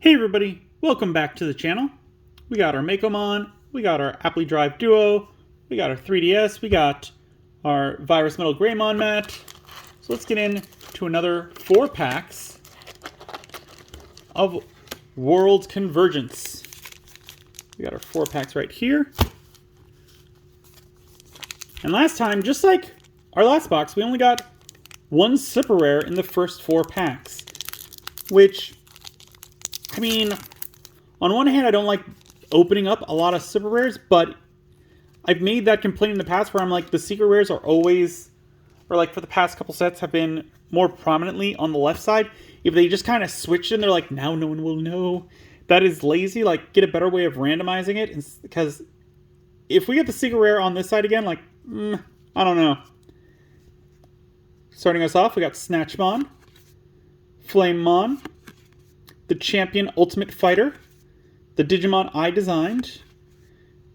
Hey everybody, welcome back to the channel. We got our Makomon, we got our Apply Drive Duo, we got our 3DS, we got our Virus Metal Greymon mat. So let's get into another 4 packs of World Convergence. We got our 4 packs right here. And last time, just like our last box, we only got 1 super rare in the first 4 packs. Which, I mean, on one hand, I don't like opening up a lot of super rares, but I've made that complaint in the past where I'm like, the secret rares are always, or like for the past couple sets, have been more prominently on the left side. If they just kind of switch and they're like, now no one will know, that is lazy. Like, get a better way of randomizing it, because if we get the secret rare on this side again, like, I don't know. Starting us off, we got Snatchmon, Flamemon, the Champion Ultimate Fighter, the Digimon I designed,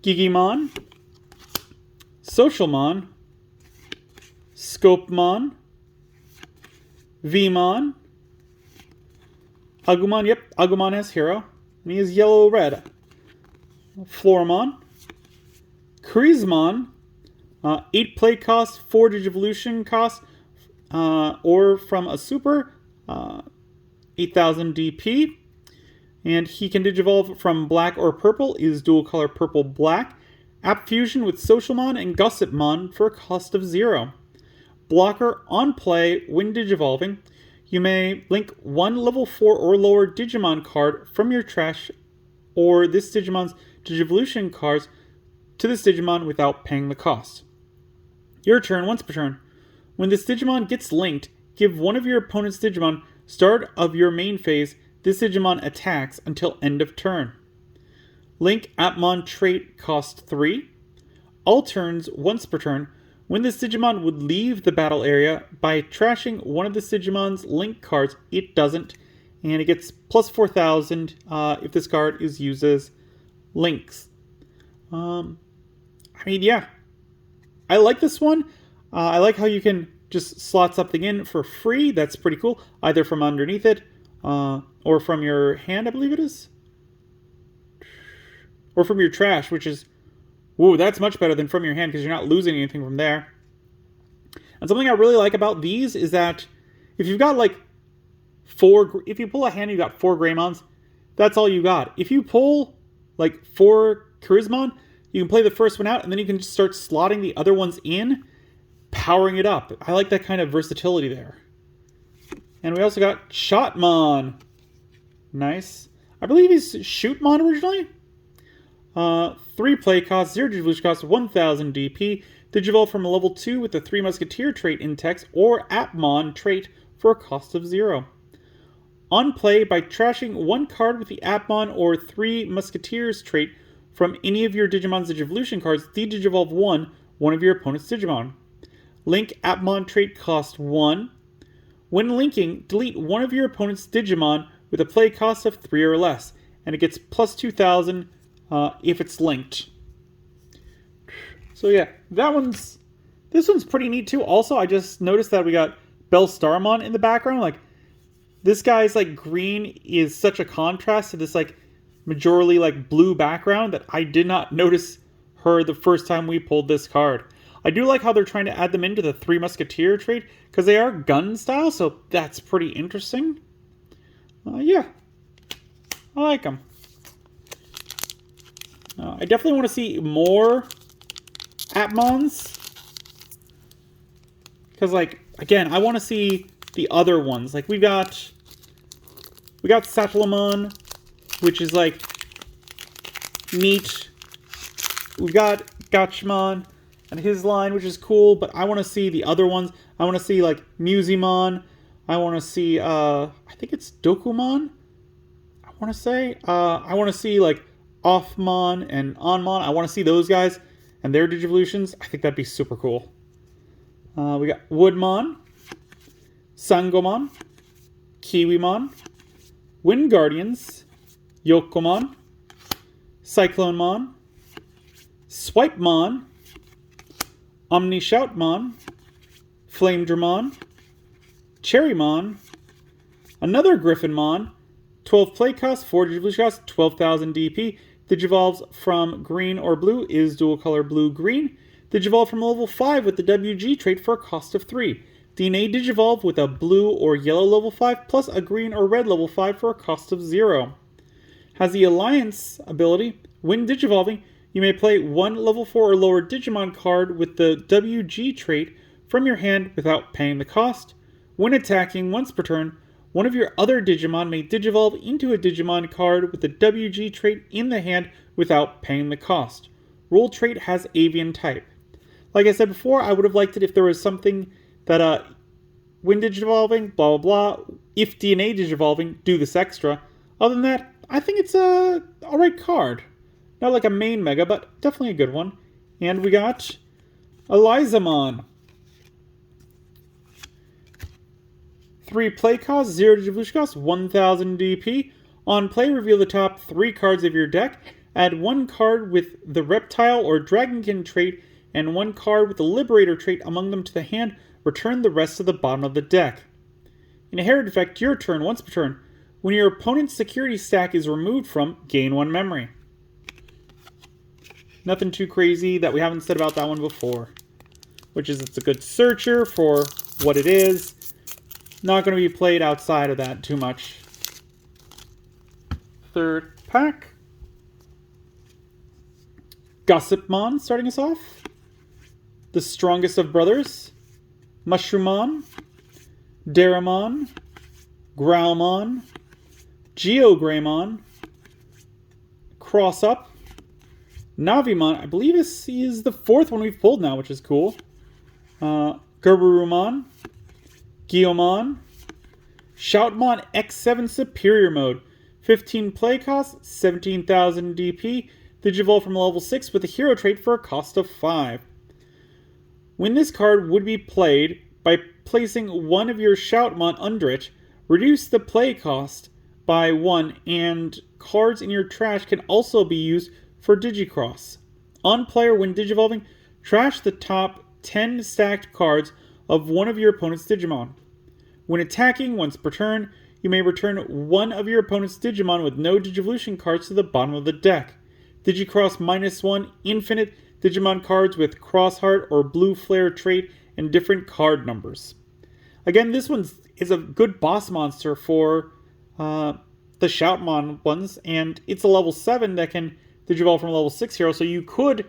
Gigimon, Socialmon, Scopemon, Vmon, Agumon, yep, Agumon has hero, and he is yellow-red, Floramon, Charismon, 8 play cost, 4 Digivolution cost, or from a super, 8000 DP, and he can digivolve from black or purple, is dual color purple-black, App Fusion with Socialmon and Gossipmon for a cost of 0. Blocker on play when digivolving. You may link 1 level 4 or lower Digimon card from your trash or this Digimon's Digivolution cards to this Digimon without paying the cost. Your turn, once per turn. When this Digimon gets linked, give one of your opponent's Digimon start of your main phase. This Digimon attacks until end of turn. Link Appmon trait cost 3. All turns, once per turn. When this Digimon would leave the battle area by trashing one of the Digimon's link cards, it doesn't. And it gets plus 4,000 if this card is used as links. I mean, yeah. I like this one. I like how you can just slot something in for free. That's pretty cool. Either from underneath it, or from your hand, I believe it is. Or from your trash, which is, whoa, that's much better than from your hand because you're not losing anything from there. And something I really like about these is that if you've got like if you pull a hand, you've got 4 Greymons, that's all you got. If you pull like 4 Charismon, you can play the first one out and then you can just start slotting the other ones in, powering it up. I like that kind of versatility there. And we also got Shotmon. Nice. I believe he's Shootmon originally. 3 play cost, 0 Digivolution cost, 1000 DP. Digivolve from a level 2 with the 3 Musketeer trait in text or Appmon trait for a cost of 0. On play, by trashing 1 card with the Appmon or 3 Musketeers trait from any of your Digimon's Digivolution cards, de-digivolve one of your opponent's Digimon. Link Appmon trait cost 1. When linking, delete one of your opponent's Digimon with a play cost of 3 or less, and it gets plus 2,000 if it's linked. So yeah, this one's pretty neat too. Also, I just noticed that we got Bellstarmon in the background. Like, this guy's like green is such a contrast to this like majorly like blue background that I did not notice her the first time we pulled this card. I do like how they're trying to add them into the 3 Musketeer trait because they are gun style, so that's pretty interesting. Yeah, I like them. I definitely want to see more Appmons because, like, again, I want to see the other ones. Like, we got Satellamon, which is like neat. We got Gachmon and his line, which is cool, but I want to see the other ones. I want to see, like, Musimon. I want to see, I think it's Dokumon, I want to say. I want to see, like, Offmon and Onmon. I want to see those guys and their Digivolutions. I think that'd be super cool. We got Woodmon, Sangomon, Kiwimon, Wind Guardians, Yokomon, Cyclonemon, Swipemon, Omnishoutmon, Flamedramon, Cherrymon, another Griffinmon, 12 play cost, 4 Digivolution cost, 12,000 DP. Digivolves from green or blue is dual color blue-green. Digivolve from level 5 with the WG trait for a cost of 3. DNA Digivolve with a blue or yellow level 5 plus a green or red level 5 for a cost of 0. Has the Alliance ability. When Digivolving, you may play one level 4 or lower Digimon card with the WG trait from your hand without paying the cost. When attacking once per turn, one of your other Digimon may Digivolve into a Digimon card with the WG trait in the hand without paying the cost. Rule trait has Avian type. Like I said before, I would have liked it if there was something that, when Digivolving, blah blah blah, if DNA Digivolving, do this extra. Other than that, I think it's a alright card. Not like a main mega, but definitely a good one. And we got Elizamon. 3 play cost, 0 Digivolution cost, 1,000 DP. On play, reveal the top 3 cards of your deck. Add 1 card with the Reptile or Dragonkin trait and 1 card with the Liberator trait among them to the hand. Return the rest to the bottom of the deck. Inherit effect, your turn, once per turn. When your opponent's security stack is removed from, gain 1 memory. Nothing too crazy that we haven't said about that one before. Which is, it's a good searcher for what it is. Not going to be played outside of that too much. Third pack. Gossipmon starting us off. The Strongest of Brothers. Mushroomon. Daramon. Growlmon. Geogreymon. Cross Up. Navimon. I believe this is the 4th one we've pulled now, which is cool. Gerberumon. Guillaumon. Shoutmon X7 Superior Mode. 15 play cost, 17,000 DP. Digivolve from level 6 with a hero trait for a cost of 5. When this card would be played, by placing one of your Shoutmon under it, reduce the play cost by 1, and cards in your trash can also be used for Digicross. On player, when Digivolving, trash the top 10 stacked cards of one of your opponent's Digimon. When attacking once per turn, you may return one of your opponent's Digimon with no Digivolution cards to the bottom of the deck. Digicross -1 infinite Digimon cards with Crossheart or Blue Flare trait and different card numbers. Again, this one is a good boss monster for the Shoutmon ones, and it's a level 7 that can Digivolve from a level 6 hero, so you could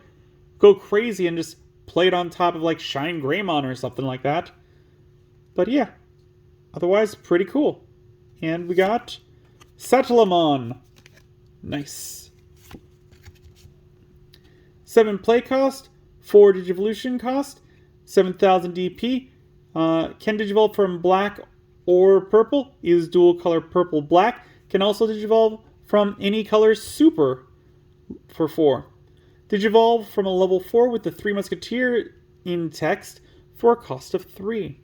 go crazy and just play it on top of like Shine Greymon or something like that. But yeah, otherwise pretty cool. And we got Satellamon. Nice. 7 play cost, 4 Digivolution cost, 7,000 DP. Can Digivolve from black or purple. Is dual color purple-black. Can also Digivolve from any color super for 4. Digivolve from a level 4 with the 3 Musketeer in text for a cost of 3.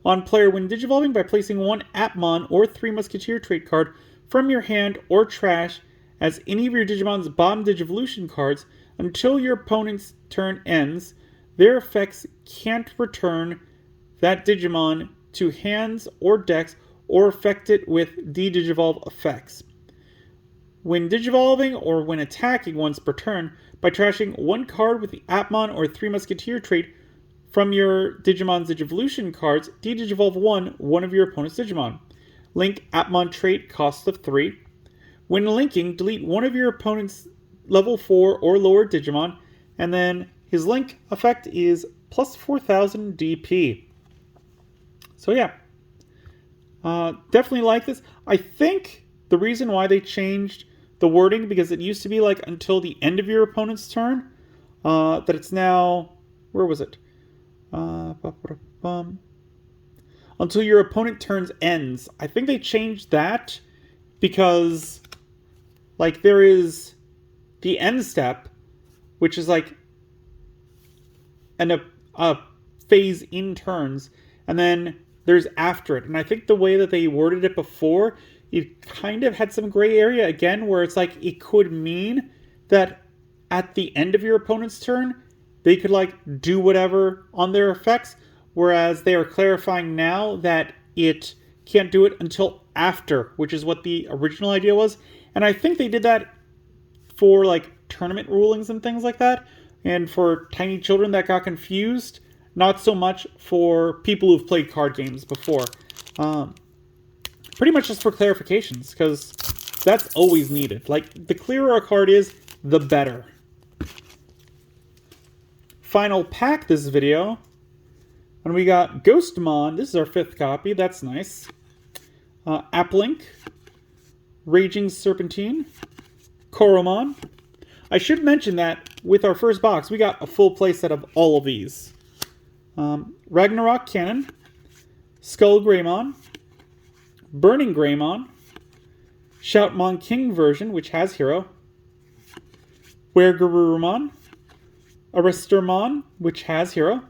On player, when Digivolving, by placing one Appmon or 3 Musketeer trait card from your hand or trash as any of your Digimon's bottom Digivolution cards until your opponent's turn ends, their effects can't return that Digimon to hands or decks or affect it with de-Digivolve effects. When Digivolving or when attacking once per turn, by trashing one card with the Appmon or 3 Musketeer trait from your Digimon's Digivolution cards, de-Digivolve one of your opponent's Digimon. Link Appmon trait, cost of 3. When linking, delete one of your opponent's level 4 or lower Digimon, and then his link effect is plus 4,000 DP. So yeah, definitely like this. I think the reason why they changed the wording, because it used to be like until the end of your opponent's turn, that it's now, where was it? Until your opponent turns ends. I think they changed that because like there is the end step, which is like a phase in turns, and then there's after it. And I think the way that they worded it before, it kind of had some gray area again, where it's like it could mean that at the end of your opponent's turn, they could like do whatever on their effects, whereas they are clarifying now that it can't do it until after, which is what the original idea was. And I think they did that for like tournament rulings and things like that, and for tiny children that got confused. Not so much for people who've played card games before. Pretty much just for clarifications, because that's always needed. Like, the clearer a card is, the better. Final pack this video. And we got Ghostmon. This is our 5th copy. That's nice. Applink. Raging Serpentine. Koromon. I should mention that with our first box, we got a full playset of all of these. Ragnarok Cannon. Skull Greymon. Burning Greymon. Shoutmon King version, which has Hero. Weregarurumon. Aristarmon, which has Hero.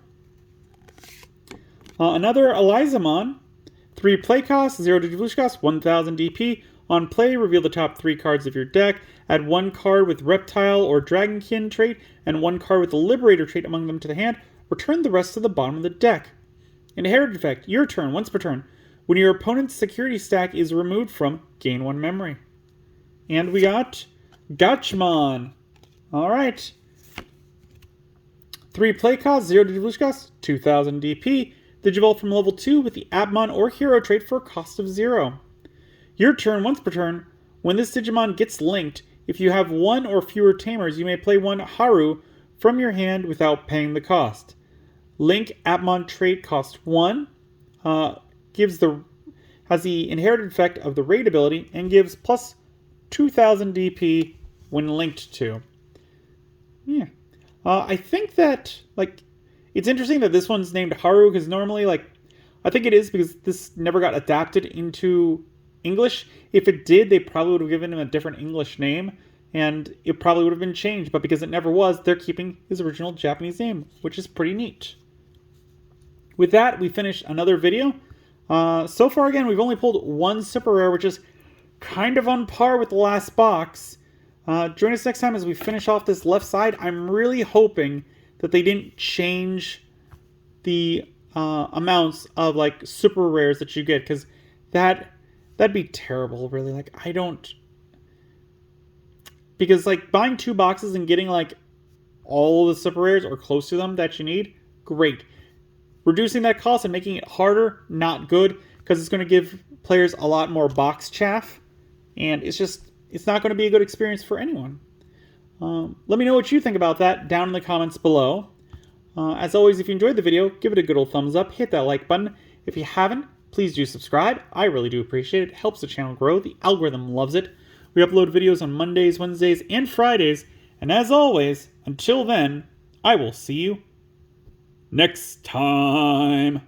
Another Elizamon. 3 play cost, 0 Digivolution cost, 1000 DP. On play, reveal the top 3 cards of your deck. Add 1 card with Reptile or Dragonkin trait, and 1 card with the Liberator trait among them to the hand. Return the rest to the bottom of the deck. Inherited effect, your turn, once per turn. When your opponent's security stack is removed from, gain 1 memory. And we got Gachmon. Alright. 3 play cost, 0 Digivolution cost, 2000 DP. Digivolve from level 2 with the Appmon or Hero trait for a cost of 0. Your turn, once per turn. When this Digimon gets linked, if you have 1 or fewer tamers, you may play 1 Haru from your hand without paying the cost. Link Appmon trait cost 1. Has the inherited effect of the raid ability and gives plus 2000 DP when linked to. Yeah. I think that, like, it's interesting that this one's named Haru, because normally, like, I think it is because this never got adapted into English. If it did, they probably would have given him a different English name, and it probably would have been changed, but because it never was, they're keeping his original Japanese name, which is pretty neat. With that, we finished another video. So far, again, we've only pulled 1 super rare, which is kind of on par with the last box. Join us next time as we finish off this left side. I'm really hoping that they didn't change the amounts of, like, super rares that you get, because that'd be terrible, really. Like, I don't... Because, like, buying 2 boxes and getting, like, all the super rares or close to them that you need, great. Reducing that cost and making it harder, not good, because it's going to give players a lot more box chaff, and it's not going to be a good experience for anyone. Let me know what you think about that down in the comments below. As always, if you enjoyed the video, give it a good old thumbs up, hit that like button. If you haven't, please do subscribe. I really do appreciate it. It helps the channel grow. The algorithm loves it. We upload videos on Mondays, Wednesdays, and Fridays. And as always, until then, I will see you next time.